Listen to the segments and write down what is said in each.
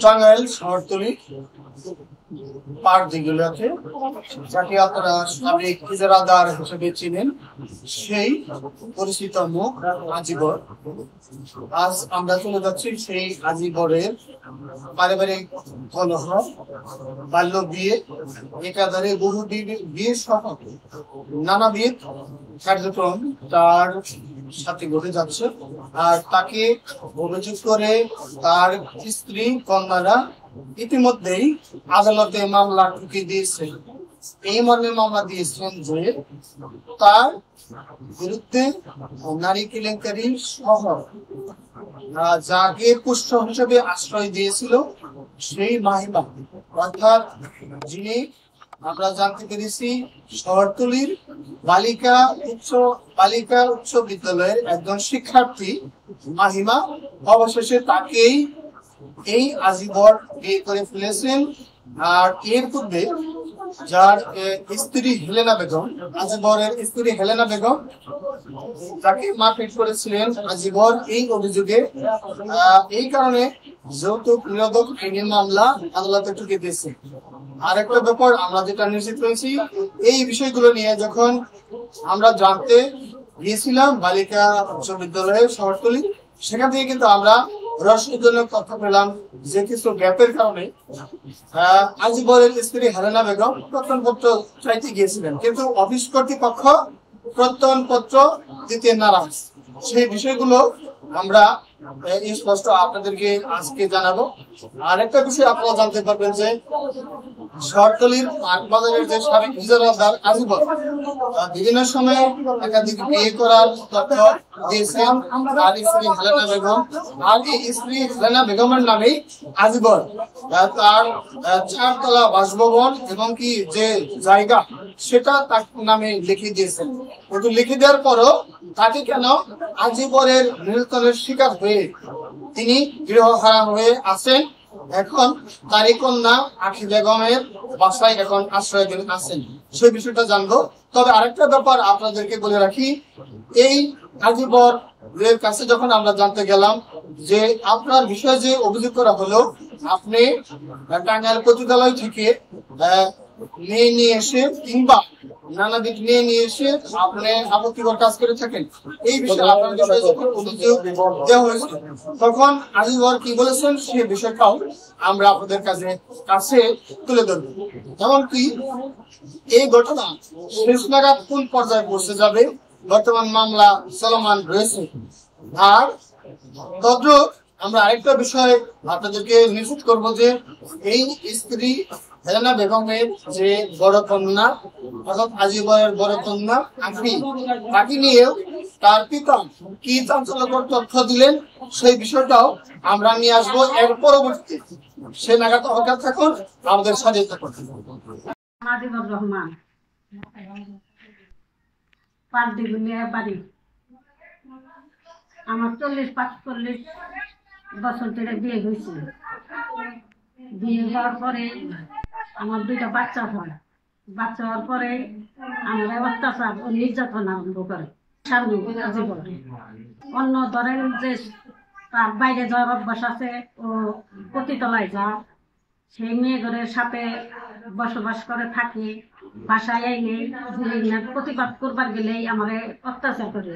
Tangail শহরতলি park যেগুলো আছে, যাকে আপনারা সাবেক ইজারাদার হিসেবে চিনেন, সেই পরিচিত মুখ আজিবর। আজ আমরা চলে যাচ্ছি সেই আজিবরের পারিবারিক কলহ, বাল্য বিয়ে, একাধারে বহু বিয়ে সহ নানাবিধ কার্যক্রম তার সাথে ঘটে যাচ্ছে। আর তাকে অভিযোগ করে তার স্ত্রী কন্যারা ইতিমধ্যেই আদালতে মামলা ঠুকিয়ে দিয়েছে। এই মর্মে মামলা দিয়েছেন যে তার বিরুদ্ধে নারী কেলেঙ্কারি সহ যাকে পুষ্ট হিসেবে আশ্রয় দিয়েছিল সেই মাহিমা, অর্থাৎ যিনি আমরা জানতে পেরেছি শহরতলির বালিকা উচ্চ বিদ্যালয়ের একজন শিক্ষার্থী মাহিমা, অবশেষে তাকেই এই আজিবর বিয়ে করে ফেলেছেন। আর এর পূর্বে যার স্ত্রী হেলেনা বেগম, আজিবরের স্ত্রী হেলেনা বেগম, যাকে মারপিট করেছিলেন আজিবর এই অভিযোগে, এই কারণে যৌতুক নিরোধক আইনের মামলা আদালতে ঠুকিয়ে দিয়েছে। আর একটা ব্যাপার আমরা যেটা নিশ্চিত হয়েছি, এই বিষয়গুলো নিয়ে যখন আমরা জানতে গিয়েছিলাম বালিকা উচ্চ বিদ্যালয়ের শহরতলি, সেখান থেকে কিন্তু আমরা রহস্যজনক তথ্য পেলাম যে কিছু গ্যাপের কারণে আজিবরের স্ত্রী হেলেনা বেগম প্রত্যয়নপত্র চাইতে গিয়েছিলেন, কিন্তু অফিস কর্তৃপক্ষ প্রত্যয়নপত্র দিতে নারাজ। সেই বিষয়গুলো আমরা স্পষ্ট আপনাদেরকে আজকে জানাবো। আর একটা বিষয় আপনারা জানতে পারবেন যে শহরতলির বাজারের যে সাবেক ইজারাদার আজিবর বিভিন্ন সময়ে একাধিক বিয়ে করার তথ্য দিয়েছেন তার স্ত্রী হেলেনা বেগম। আর এই স্ত্রী হেলেনা বেগমের নামেই আজিবর তার 4 তলা বাসভবন এবং কি যে জায়গা সেটা তার নামে লিখে দিয়েছেন। কিন্তু লিখে দেওয়ার পরও তাকে কেন আজিবরের নির্যাতনের শিকার হয়ে তিনি গৃহহারা হয়ে আছেন, এখন তারই কন্যা আখি বেগমের বাসায় এখন আশ্রয় আছেন, সেই বিষয়টা জানবো। তবে আরেকটা ব্যাপার আপনাদেরকে বলে রাখি, এই আজিবর এর কাছে যখন আমরা জানতে গেলাম যে আপনার বিষয়ে যে অভিযোগ করা হলো, আপনি টাঙ্গাইল পতিতালয় থেকে মেয়ে নিয়ে এসে কিংবা নানা দিক নিয়ে এসে আপনি আপত্তিকর কাজ করে থাকেন, এই বিষয়ে আপনার বিষয়ে যখন অভিযোগ দেওয়া হয়েছে তখন আজিবর কি বলেছেন সে বিষয়টাও আমরা আপনাদের কাছে তুলে ধরব। এমনকি এই ঘটনা শেষ নাগাদ কোন পর্যায়ে পৌঁছে যাবে, বর্তমান মামলা চলমান রয়েছে। আর তদ্রুপ আমরা আরেকটা বিষয় আপনাদেরকে নিশ্চিত করবো যে এই স্ত্রী হেলেনা বেগমের যে বড় কন্যা অর্থাৎ আজিবরের বড় কন্যা আখি, তাকে নিয়েও তার পিতা কি চাঞ্চল্যকর তথ্য দিলেন সেই বিষয়টাও আমরা নিয়ে আসবো এর পরবর্তীতে। সে নাগাদ অপেক্ষা থাকুন, আমাদের সাথে থাকুন। আজিবর রহমান, বাড়ি। আমার 40-45 বছর ধরে বিয়ে হয়েছিল। বিয়ে হওয়ার পরে আমার 2টা বাচ্চা হয়। বাচ্চা হওয়ার পরে আমার অত্যাচার ও নির্যাতন আরম্ভ করে। অন্য ধরেন যে তার বাইরে যাওয়ার অভ্যাস আছে, ও পতিতলায় যা, সেই মেয়েদের সাথে বসবাস করে থাকি। বাসায় আইলে প্রতিবাদ করবার গেলেই আমার অত্যাচার করে,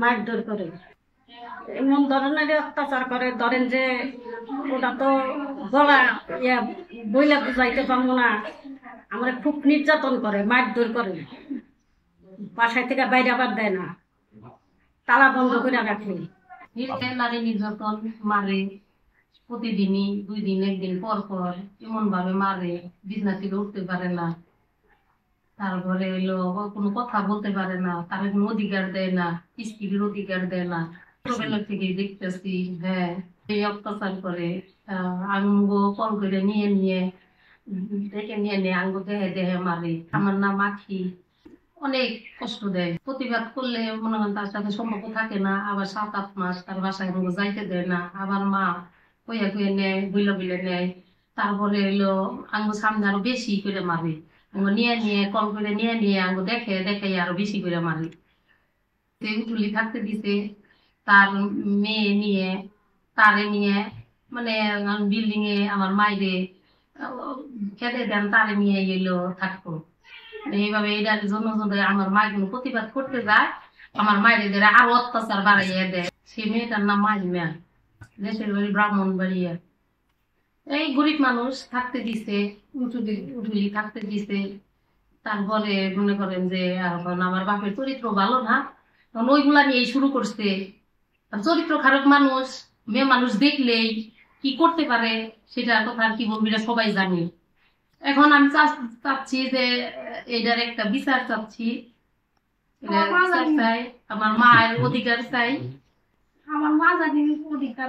মারধর করে, এমন ধরনের অত্যাচার করে। ধরেন যে ওটা তো গলা বইলা বুঝাইতে পারবো না, আমরা খুব নির্যাতন করে, মারধর করে, বাসায় থেকে বাইরে আবার দেয় না, তালা বন্ধ করে রাখে। নারী নির্যাতন মারে প্রতিদিনই, 2 দিন 1 দিন পর পর এমন ভাবে মারে, বিছানা থেকে উঠতে পারে না, তারপরে হইলো কোনো কথা বলতে পারে না, তার কোনো অধিকার দেয় না, স্ত্রীর অধিকার দেয় না। ছোটবেলা থেকে দেখতেছি, হ্যাঁ, এই অত্যাচার করে। আঙ্গ কল করে নিয়ে আঙ্গ দেহে মারে। আমার নাম আখি, অনেক কষ্ট দেয়। প্রতিবাদ করলে মনে হয় তার সাথে সম্পর্ক থাকে না, আবার 7-8 মাস তার বাসায় যাইতে দেয় না, আবার মা কইয়া নেয়, বইলে নেয়। তারপরে হইলো আঙ্গ সামনে আরো বেশি করে মারে, নিয়ে কল করে নিয়ে আঙ্গ দেখে আরো বেশি করে মারে। উঠুলি থাকতে দিছে, তার মেয়ে নিয়ে তারে নিয়ে মানে বিল্ডিং এ আমার মাইরে খেতে দেন তারে নিয়ে গেলো থাকতো। এইভাবে এটার জন্য যদি আমার মায়ের কোনো প্রতিবাদ করতে যায়, আমার মায়ের এদের আরো অত্যাচার বাড়াইয়া দেয়। সেই মেয়েটার নাম মাইমিয়া, দেশের বাড়ি ব্রাহ্মণবাড়িয়া। এই গরিব মানুষ থাকতে দিছে, উঠুলি থাকতে দিছে। তারপরে মনে করেন যে এখন আমার বাপের চরিত্র ভালো না, তখন ওইগুলা নিয়ে শুরু করছে। চরিত্র খারাপ মানুষ, মেয়ে মানুষ দেখলেই কি করতে পারে সেটা কথা আর কি বলবো, এটা সবাই জানে। এখন আমি চাচ্ছি যে এটার একটা বিচার চাচ্ছি, আমার মায়ের অধিকার চাই, আমার মা জানি অধিকার,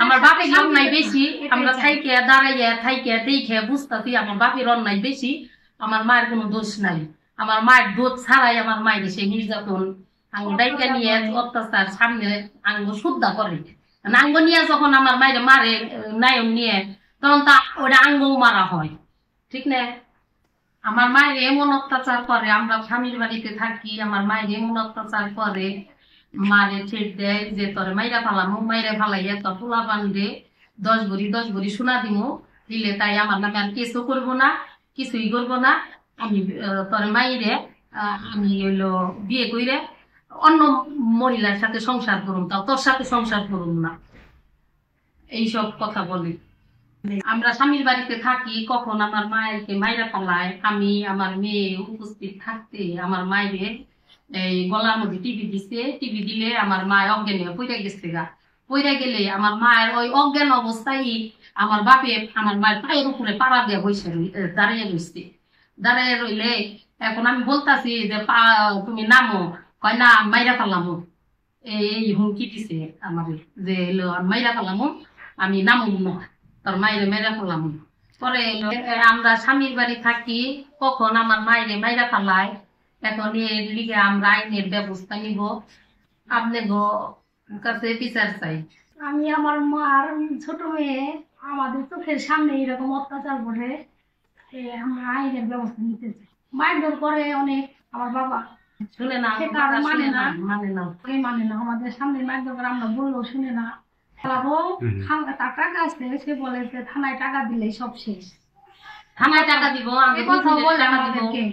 আমার বাপের অন্যায় বেশি। আমরা থাইকে দাঁড়াইয়া থাইকে দেখে বুঝতেছি আমার বাপের অন্যায় বেশি, আমার মায়ের কোনো দোষ নাই। আমার মায়ের দোষ ছাড়াই আমার মায়ের সে নির্যাতন আঙ্গ ডাইকা নিয়ে অত্যাচার সামনে আঙ্গ শুদ্ধা করে। আঙ্গ নিয়ে যখন আমার মায়ের মারে নায়ন নিয়ে, তখন তা ওটা আঙ্গও মারা হয়, ঠিক না? আমার মায়ের এমন অত্যাচার করে, আমরা স্বামীর বাড়িতে থাকি, আমার মায়ের এমন অত্যাচার করে, মারে ছেড় দেয় যে তোরে মাইরা ফালামো, মাইরা ফালাইয়া তোর পোলা বান্ধে 10 ভরি সোনা দিমো, দিলে তাই আমার নামে আর কেসও করবো না, কিছুই করবো না। আমি তোর মাইরে আমি হইলো বিয়ে কইরে অন্য মহিলার সাথে সংসার করুন, তাও তোর সাথে সংসার করুন না, এইসব কথা বলি। আমরা স্বামীর বাড়িতে থাকি, কখন আমার মায়েরকে মাইরা ফালায়, আমি আমার মেয়ে উপস্থিত থাকতে আমার মায়েরে এই গলার মধ্যে টিভি দিছে। টিভি দিলে আমার মায়ের অজ্ঞান হয়ে পইরা গেছে গা। পইরা গেলে আমার মায়ের ওই অজ্ঞান অবস্থায় আমার বাপে আমার মায়ের পায়ের উপরে পাড়া দিয়ে বসে দাঁড়িয়ে রয়েছে। দাঁড়িয়ে রইলে এখন আমি বলতাছি যে তুমি নামো, কয় না মাইরা ফালামো। এই হুমকি দিছে আমার যে এলো মাইরা ফালামো, আমি নামো না, তোর মায়ের মেরা ফেলাম। পরে আমরা স্বামীর বাড়ি থাকি, কখন আমার মায়ের মাইরা ফেলায়। এখন এর লিগে আমরা আইনের ব্যবস্থা নিব, আপনি কাছে বিচার চাই। আমি আমার মার ছোট মেয়ে, আমাদের চোখের সামনে এরকম অত্যাচার করে আমরা আইনের ব্যবস্থা নিতে চাই। মারধর করে অনেক আমার বাবা, শুনে না, মানে না, আমাদের সামনে মারধর করে, আমরা বললেও শুনে না। তার টাকা আছে, সে বলে যে থানায় টাকা দিলে সব শেষ, থানায় টাকা দিব, কথা বলে আমাদেরকে।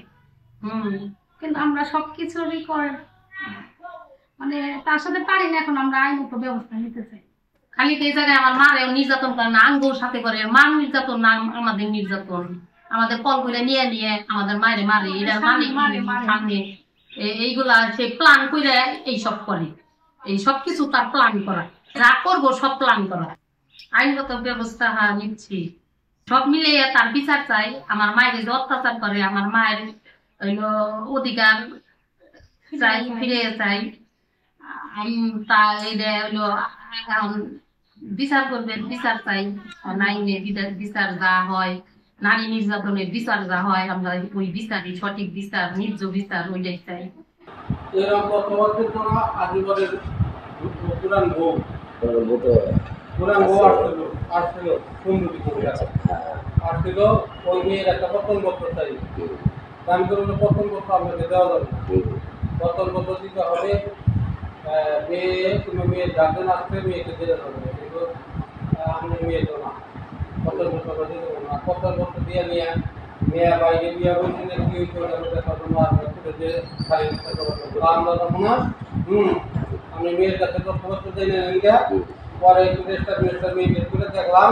কিন্তু আমরা সবকিছুরই মানে তার সাথে পারি না। এখন আমরা আইনত ব্যবস্থা নিতে চাই। খালি এই জায়গায় আমার মারে নির্যাতন করে না, আঙ্গুর সাথে করে। মার নির্যাতন না, আমাদের নির্যাতন, আমাদের কল করে নিয়ে নিয়ে আমাদের মায়ের মারে। এটা মানে সামনে এইগুলা সে প্ল্যান করে এইসব করে, এই সব কিছু তার প্ল্যান করা, যা করবো সব প্ল্যান করা। আইনগত ব্যবস্থা নিচ্ছি, সব মিলে তার বিচার চাই। আমার মায়ের যে অত্যাচার করে, আমার মায়ের হইলো অধিকার চাই, ফিরে চাই। তা এটা হইলো বিচার করবেন, বিচার চাই। আইনে বিচার যা হয়, নারী নির্যাতনের বিচার যা হয়, আমরা ওই বিচারই সঠিক বিচার, ন্যায্য বিচার ওইটাই চাই। এরকম বর্তমানে তোরা আজীবনের পুরান বউ আসছিল সুন্দরী করে আসছিল। ওই মেয়ের একটা পতনপত্র চাই, দাম করে পতনপত্র আপনাকে দেওয়া যাবে, পতনপত্র দিতে হবে। মেয়ে তুমি মেয়ের গার্জেন আসবে, মেয়েকে দিতে হবে, কিন্তু আমি মেয়ে তো না, পতনপত্র দিতে পারবো না। পতনপত্র দিয়ে নিয়ে মেয়ে বাইরে বিয়ে বলছি না, কি হয়েছে খালি আমরা তখন আমি মেয়ের কাছে তথ্যপত্র জেনে নিয়ে পরে রেজিস্টার মেয়েদের করে দেখলাম,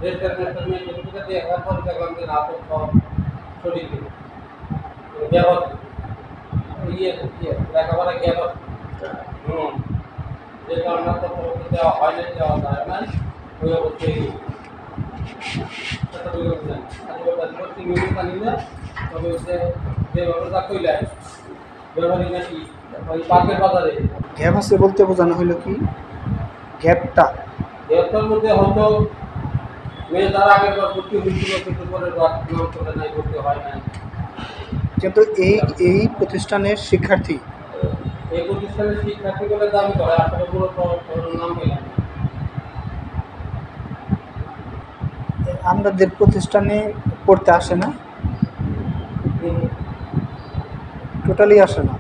রেজিস্টার মেয়েদের করে দেখার পরে দেখলাম যে না তথ্য সঠিক লেখাপড়া গেল, যে কারণে তথ্যপত্র দেওয়া হয় না, দেওয়া যায় না, ওই অবস্থায় তবে যেভাবে তা কইলে ব্যবহারিক নাকি ওই পার্কের বাজারে গ্যাপ আছে বলতে বোঝানো হলো কি? গ্যাপটার মধ্যে হয়তো মেয়ে তারা আগের বার ভর্তি হয়েছিল, কিন্তু পরে করে নাই, ভর্তি হয় নাই। কিন্তু এই প্রতিষ্ঠানের শিক্ষার্থী, এই প্রতিষ্ঠানের শিক্ষার্থী বলে দাবি করে, আসলে পুরো নাম পেলাম। আমাদের প্রতিষ্ঠানে পড়তে আসে না, টোটালি আসে না।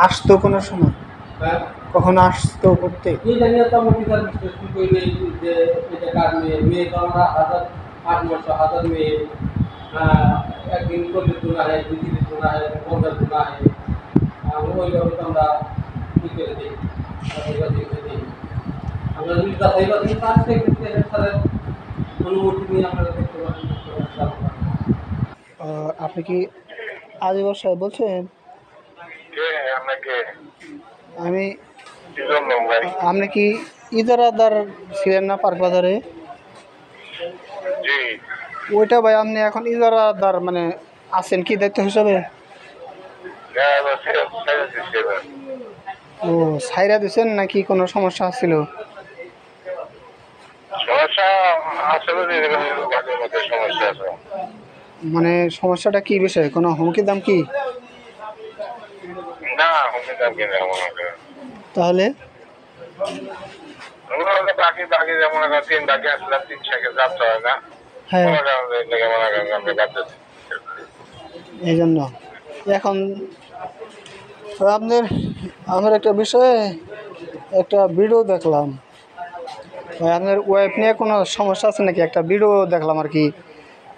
আসতো কোনো সময়, হ্যাঁ কখনো আসতো করতে? এই জানিয়ে তো আমরা বিচার বিশ্লেষণ করি যে এটা কার মেয়ে, মেয়ে তো আমরা 8-9 মেয়ে একদিন করলে তোলা হয়, 2 দিন তোলা হয়, 15 তোলা হয়, ওইভাবে তো আমরা ই করে দিই, আমরা যদি যাচাইবাজি কাজ সেক্ষেত্রে স্যারের অনুমতি নিয়ে আমরা দেখতে পাচ্ছি। আপনি কি আজিবর সাহেব বলছেন? আমি আপনি কি ইজারাদার ছিলেন না পার্ক বাজারে? ওইটা ভাই আপনি এখন ইজারাদার মানে আছেন কি দায়িত্ব হিসাবে? ও সাইরা দিছেন নাকি কোনো সমস্যা ছিল? মানে সমস্যাটা কি বিষয়, কোনো হুমকি দাম কি? তাহলে হ্যাঁ এই জন্য এখন আপনার আমার একটা বিষয়ে একটা ভিডিও দেখলাম, আপনার ওয়াইফ নিয়ে কোনো সমস্যা আছে নাকি? একটা ভিডিও দেখলাম আর কি,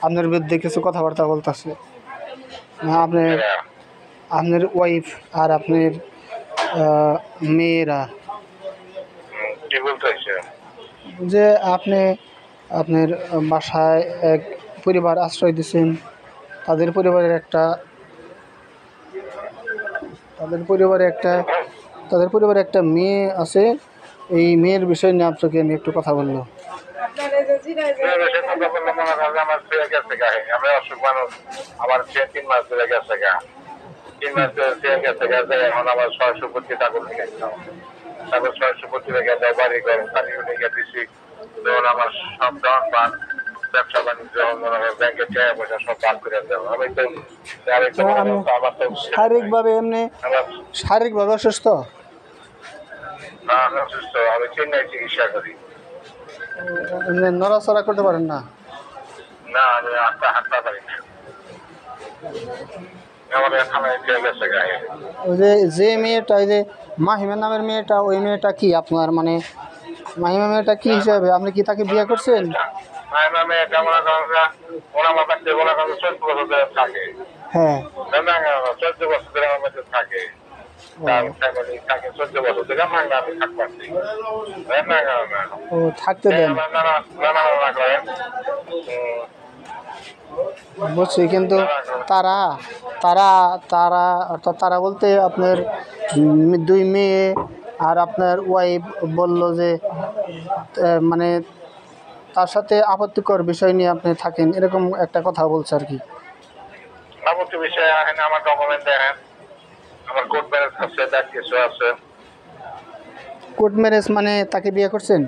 আপনার বিরুদ্ধে কিছু কথাবার্তা বলতেছে। আপনার আপনার ওয়াইফ আর আপনার মেয়েরা যে আপনি আপনার বাসায় এক পরিবার আশ্রয় দিচ্ছেন, তাদের পরিবারের একটা মেয়ে আছে, এই মেয়ের বিষয় নিয়ে আপনাকে আমি একটু কথা বললো। আমার 3 মাস ধরে গেছে গা, 3 মাস ধরে গেছে গেছে। এখন আমার 600 কোটি টাকা লেগে গেছে, তারপর 600 কোটি লেগে যায় বাড়ি ঘর পানি লেগে দিচ্ছি। তখন আমার সব ধন পান ব্যবসা বাণিজ্য ব্যাংকে টাকা পয়সা সব বাদ করে দেবো। আমি তো আমার তো শারীরিকভাবে অসুস্থ। আমি অসুস্থ, আমি চেন্নাই চিকিৎসা করি। নড়াচড়া করতে পারেন না? না, আমি হাঁটতে পারি না, আমাদের খানায় গেছে গায়ে। ওই যে মেয়েটা, ওই যে মাহিমা নামের মেয়েটা, ওই মেয়েটা কি আপনার মানে মাহিমা মেয়েটা কি হিসাবে আপনি কি তাকে বিয়ে করছেন? মাহিমা মেয়েটা মনে করেন ওরা আমার কাছে মনে করেন 14 বছর ধরে থাকে। হ্যাঁ 14 বছর ধরে আমার কাছে থাকে, তার ফ্যামিলি থাকে 14 বছর ধরে। আমি থাকতে পারছি ও থাকতে দেন বুঝছি, কিন্তু তারা তারা তারা অর্থাৎ তারা বলতে আপনার 2 মেয়ে আর আপনার ওয়াইফ বলল যে মানে তার সাথে আপত্তিকর বিষয় নিয়ে আপনি থাকেন, এরকম একটা কথা বলছে আর কি। আপত্তি বিষয় আমার ডকুমেন্ট দেখেন, আমার কোর্ট ম্যারেজ আছে, তার কিছু আছে। কোর্ট ম্যারেজ মানে তাকে বিয়ে করছেন?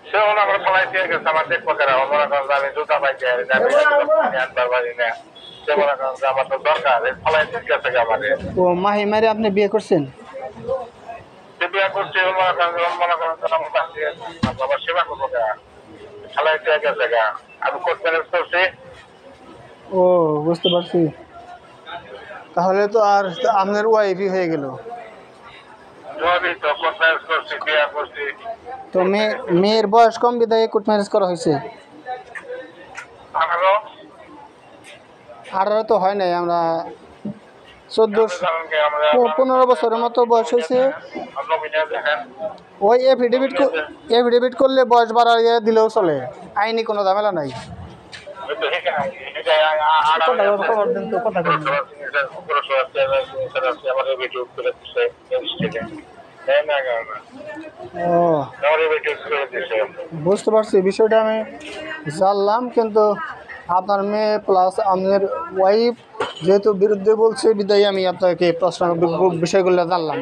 সে আমার সবাই দিয়ে গেছে, আমার দেখবো কেনা মনে করেন আমি জুতা পাইতে আনবার পারি না, সে মনে করেন আমার তো দরকার সবাই দিয়ে গেছে আমাদের। ও মাহিমারে আপনি বিয়ে করছেন? বিয়ে করছি মনে করেন আমার সেবা করবো খেলায় দিয়ে গেছে গা, আমি কোর্ট ম্যারেজ করছি। ও বুঝতে পারছি, তাহলে তো আর আপনার ওয়াইফই হয়ে গেল। তো মেয়ের বয়স কম বিদায় কোর্ট ম্যারেজ করা হয়েছে? 18 তো হয় নাই, আমরা 14-15 বছরের মতো বয়স হয়েছে। ওই এফিডেভিট করলে বয়স বাড়াইয়া দিলেও চলে, আইনি কোনো ঝামেলা নাই। বুঝতে পারছি, বিষয়টা আমি জানলাম, কিন্তু আপনার মেয়ে প্লাস আপনার ওয়াইফ যেহেতু বিরুদ্ধে বলছে বিদায় আমি আপনাকে প্রশ্ন বিষয়গুলো জানলাম।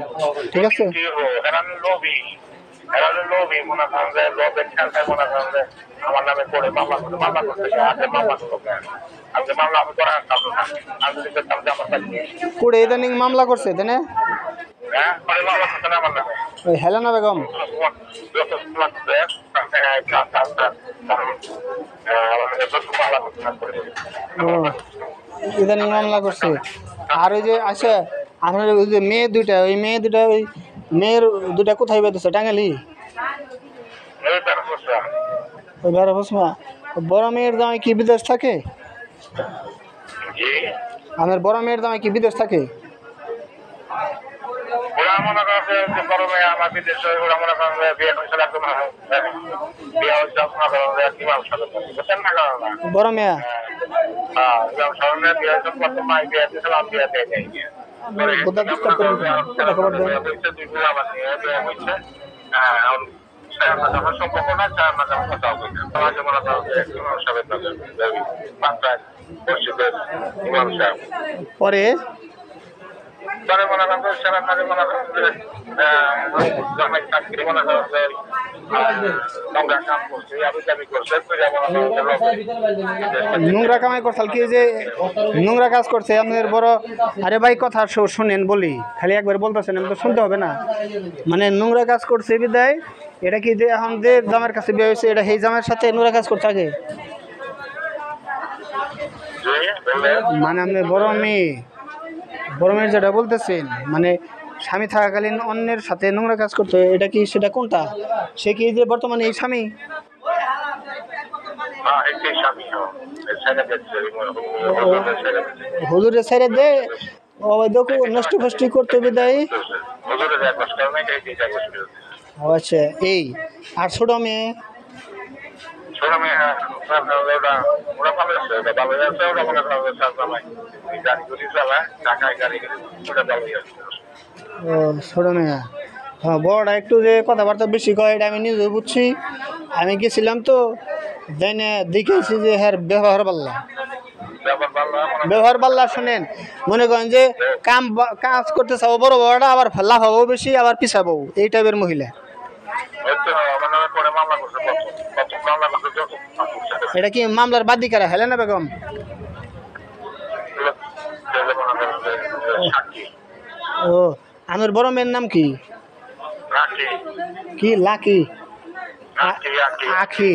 ঠিক আছে, আমার নামে করে মামলা করতে করে ইদানিং মামলা করছে তাই না? ওই হেলেনা বেগম ও ইদানিং মামলা করছে। আর ওই যে আচ্ছা আপনার ওই যে মেয়ে দুইটা ওই মেয়ের দুইটা কোথায় বেঁধেছে টাঙ্গালি এই তার বসা ওই বেড়া ফসমা বড় মেয়ের জামাই কি বিদেশ থাকে জি আপনার বড় মেয়ের জামাই কি বিদেশ থাকে ওরা মনে করছে যে গরমে আমার বিদেশে ওরা মনে করেন বিয়ে হয়েছে একদম বিয়ে হয়েছে আপনার ইমাম সাহেব বুঝছেন না কারণ বড় মেয়া ইমাম সাহেবের বিয়ে হয়েছে কত মাই বিয়ে দিয়েছিলাম বিয়ে দিয়ে নেই কোথা ডিস্টার্ব করবেন কথা খবর দেন সম্পর্ক না চার মাঝে কথা বলছে মাঝে মনে করেন ইমাম সাহেবের মসজিদের ইমাম সাহেব পরে পরে মনে করেন সেরা মাঝে মনে করেন জামাই চাকরি মনে করেন নোংরা কাম করছে আবি দাবি করছে নোংরা কামাই করছাল কি যে নোংরা কাজ করছে আপনাদের বড় আরে ভাই কথা শুনেন বলি খালি একবার বলতেছেন আমি তো শুনতে হবে না মানে নোংরা কাজ করছে বিদায় এটা কি যে এখন যে জামার কাছে বিয়ে হয়েছে এটা সেই জামার সাথে নোংরা কাজ করছে আগে মানে আপনি বড় মেয়ের যেটা বলতেছেন মানে স্বামী থাকাকালীন অন্যের সাথে নোংরা কাজ করতে এটা কি সেটা কোনটা সে কি যে বর্তমানে এই স্বামী হুজুরের ছেড়ে দে দেখো নষ্ট ফষ্টি করতে বিদায় আচ্ছা এই আর ছোট মেয়ে ও ছোট মেয়ে হ্যাঁ বড়টা একটু যে কথাবার্তা বেশি কয় এটা আমি নিজে বুঝছি আমি গেছিলাম তো দেখেছি যে হ্যাঁ ব্যবহার পাল্লা শোনেন মনে করেন যে কাজ করতে চাবো বড় বড়টা আবার লাফাবো বেশি আবার পিছাবো এই টাইপের মহিলা এটা কি মামলার বাদীকারা হেলেনা বেগম ও আমার বড় মেয়ের নাম কি কি লাকি আখি